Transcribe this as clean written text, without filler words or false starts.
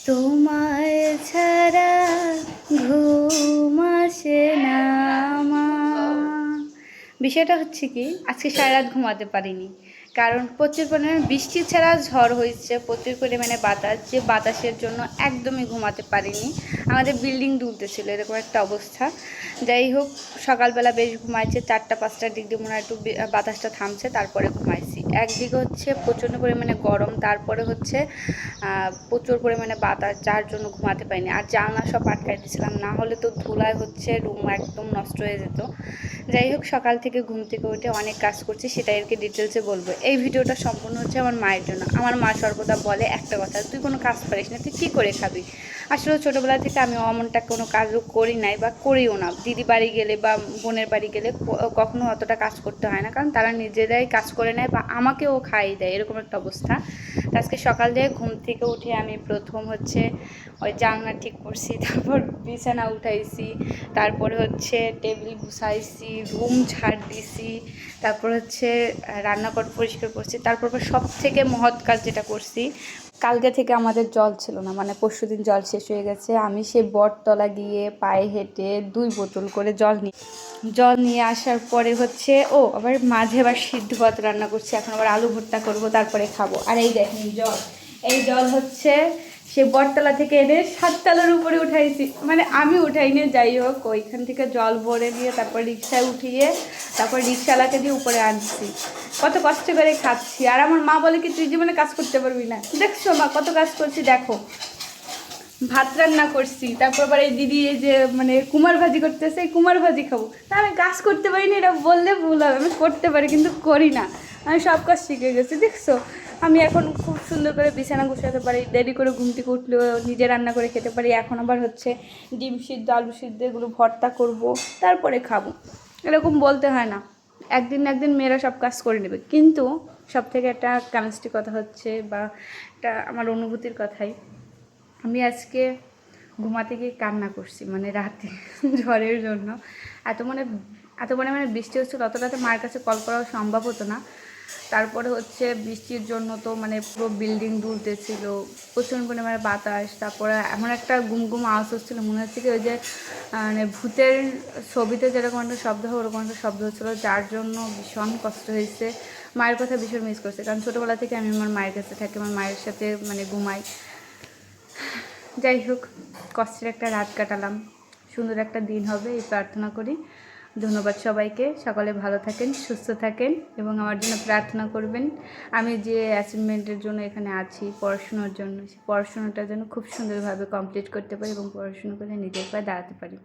তোমায় ছাড়া ঘুম আসে না আমার। বিষয়টা হচ্ছে কি, আজকে সারা রাত ঘুমাতে পারিনি, কারণ প্রচুর পরিমাণে বৃষ্টি ছাড়া ঝড় হয়েছে, প্রচুর পরিমাণে বাতাস, যে বাতাসের জন্য একদমই ঘুমাতে পারিনি। আমাদের বিল্ডিং দুলতেছিল, এরকম একটা অবস্থা। যাই হোক, সকালবেলা বেশ ঘুমাইছে, 4টা-5টার দিক দিয়ে মনে হয় একটু বাতাসটা থামছে, তারপরে ঘুমাইছি। একদিকে হচ্ছে প্রচণ্ড পরিমাণে গরম, তারপরে হচ্ছে প্রচুর পরিমাণে বাতাস, যার জন্য ঘুমাতে পারিনি। আর জানলা সব আটকাই দিয়েছিলাম, না হলে তো ধুলায় হচ্ছে রুম একদম নষ্ট হয়ে যেত। যাই হোক, সকাল থেকে ঘুম থেকে উঠে অনেক কাজ করছি, সেটা এরকে ডিটেলসে বলবো। এই ভিডিওটা সম্পূর্ণ হচ্ছে আমার মায়ের জন্য। আমার মা সর্বদা বলে একটা কথা, তুই কোনো কাজ পারিস না, তুই কী করে খাবি। আসলে ছোটোবেলা থেকে আমি অমনটা কোনো কাজও করি নাই বা করিও না। দিদি বাড়ি গেলে বা বোনের বাড়ি গেলে কখনো অতটা কাজ করতে হয় না, কারণ তারা নিজেরাই কাজ করে নেয় বা আমাকেও খাইয়ে দেয়, এরকম একটা অবস্থা। তো আজকে সকাল থেকে ঘুম থেকে উঠে আমি প্রথম হচ্ছে ওই জানলা ঠিক করছি, তারপর বিছানা উঠাইছি, তারপরে হচ্ছে টেবিল গুছাইছি, রুম ঝাড় দিছি, তারপর হচ্ছে রান্নাঘর পরিষ্কার করছি। তারপর সব থেকে মহৎ কাজ যেটা করছি, কালকে থেকে আমাদের জল ছিল না, মানে পরশুদিন জল শেষ হয়ে গেছে। আমি সেই বটতলা গিয়ে পায়ে হেঁটে 2 বোতল করে জল নিয়ে আসার পরে হচ্ছে আবার মাঝে আবার সিদ্ধ ভাত রান্না করছি, এখন আবার আলু ভর্তা করবো, তারপরে খাবো। আর এই দেখেন জল, এই জল হচ্ছে সে বটতলা থেকে এনে 7তলার উপরে উঠাইছি, মানে আমি উঠাইনি। যাই হোক, ওইখান থেকে জল ভরে দিয়ে তারপর রিক্সায় উঠিয়ে তারপর রিক্সাওয়ালাকে দিয়ে উপরে আনছি। কত কষ্ট করে খাচ্ছি। আর আমার মা বলে কি, তুই জীবনে কাজ করতে পারবি না। দেখছো মা কত কাজ করছি, দেখো ভাত রান্না করছি, তারপর আবার এই দিদি এই যে মানে কুমার ভাজি করতেছে, এই কুমার ভাজি খাবো। তা আমি কাজ করতে পারি না, এটা বললে ভুল হবে। আমি করতে পারি কিন্তু করি না। আমি সব কাজ শিখে গেছি, দেখছো। আমি এখন খুব সুন্দর করে বিছানা গুছাতে পারি, দেরি করে ঘুম থেকে উঠলেও নিজে রান্না করে খেতে পারি। এখন আবার হচ্ছে ডিম সিদ্ধ, আলু সিদ্ধ এগুলো ভর্তা করব, তারপরে খাবো। এরকম বলতে হয় না, একদিন না একদিন মেয়েরা সব কাজ করে নেবে। কিন্তু সব থেকে একটা কানেস্টি কথা হচ্ছে, বা একটা আমার অনুভূতির কথাই, আমি আজকে ঘুমাতে গিয়ে কান্না করছি, মানে রাতে ঝড়ের জন্য। এত মানে বৃষ্টি হচ্ছিল, অত রাতে মায়ের কাছে কল করা সম্ভব হতো না। তারপরে হচ্ছে বৃষ্টির জন্য তো মানে পুরো বিল্ডিং দুলতেছিল, প্রচণ্ড পরিমাণে বাতাস, তারপরে এমন একটা গুমগুম আওয়াজ হচ্ছিলো, মনে হচ্ছে কি ওই যে মানে ভূতের ছবিতে যেরকম একটা শব্দ হয়, ওরকম একটা শব্দ হচ্ছিলো, যার জন্য ভীষণ কষ্ট হয়েছে। মায়ের কথা ভীষণ মিস করছে, কারণ ছোটোবেলা থেকে আমি আমার মায়ের কাছে থাকি, আমার মায়ের সাথে মানে ঘুমাই। যাই হোক, কষ্টের একটা রাত কাটালাম, সুন্দর একটা দিন হবে এই প্রার্থনা করি। ধন্যবাদ সবাইকে, সকলে ভালো থাকেন, সুস্থ থাকেন এবং আমার জন্য প্রার্থনা করবেন। আমি যে অ্যাচিভমেন্টের জন্য এখানে আছি, পড়াশোনার জন্য, সেই পড়াশোনাটা যেন খুব সুন্দরভাবে কমপ্লিট করতে পারি এবং পড়াশোনা করে নিজের পায়ে দাঁড়াতে পারি।